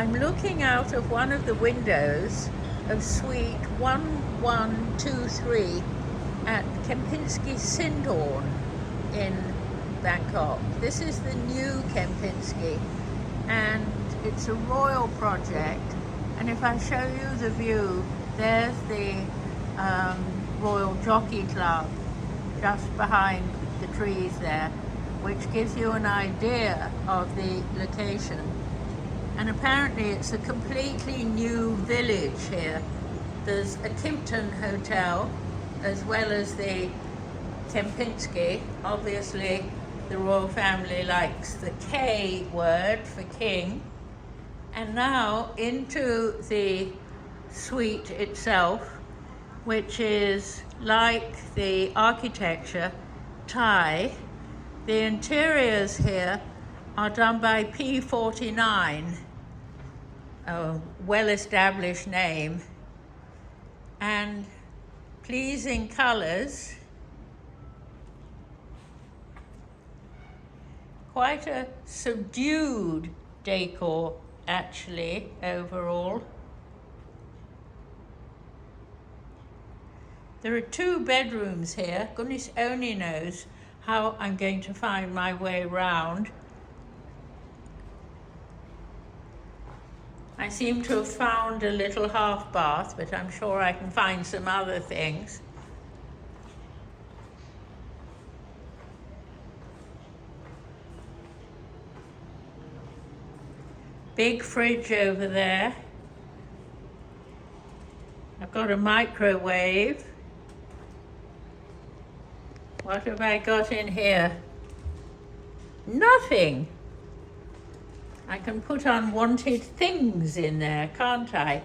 I'm looking out of one of the windows of suite 1123 at Kempinski Sindhorn in Bangkok. This is the new Kempinski, and it's a royal project. And if I show you the view, there's the Royal Jockey Club just behind the trees there, which gives you an idea of the location. And apparently it's a completely new village here. There's a Kimpton hotel as well as the Kempinski. Obviously the royal family likes the K word for king. And now into the suite itself, which is like the architecture, Thai. The interiors here are done by P49, a well-established name, and pleasing colors. Quite a subdued decor, actually, overall. There are 2 bedrooms here. Goodness only knows how I'm going to find my way round. I seem to have found a little half bath, but I'm sure I can find some other things. Big fridge over there. I've got a microwave. What have I got in here? Nothing. I can put unwanted things in there, can't I?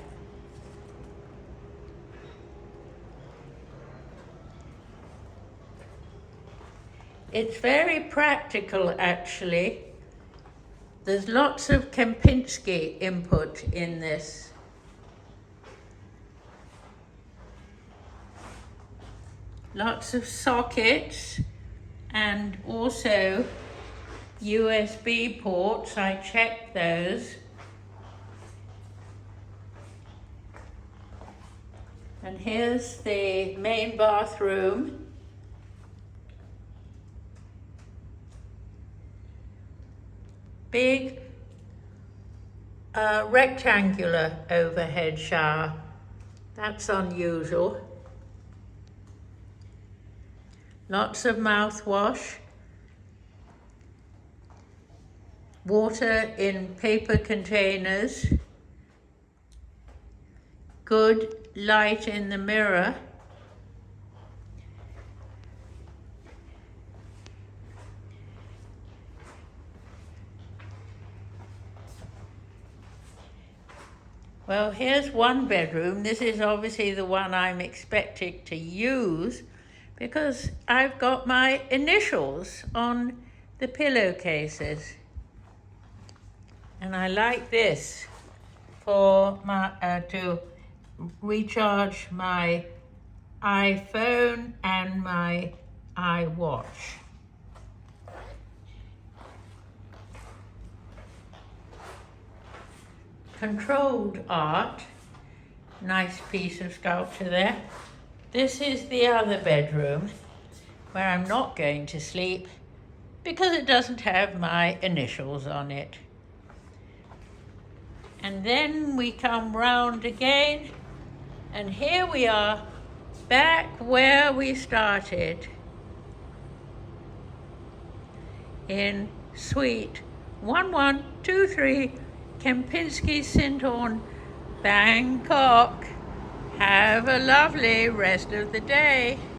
It's very practical, actually. There's lots of Kempinski input in this. Lots of sockets and also USB ports. I checked those. And here's the main bathroom. Big rectangular overhead shower. That's unusual. Lots of mouthwash. Water in paper containers. Good light in the mirror. Well, here's one bedroom. This is obviously the one I'm expecting to use because I've got my initials on the pillowcases. And I like this for my to recharge my iPhone and my iWatch. Controlled art, nice piece of sculpture there. This is the other bedroom where I'm not going to sleep because it doesn't have my initials on it. And then we come round again, and here we are back where we started in suite 1123 Kempinski Sindhorn, Bangkok. Have a lovely rest of the day.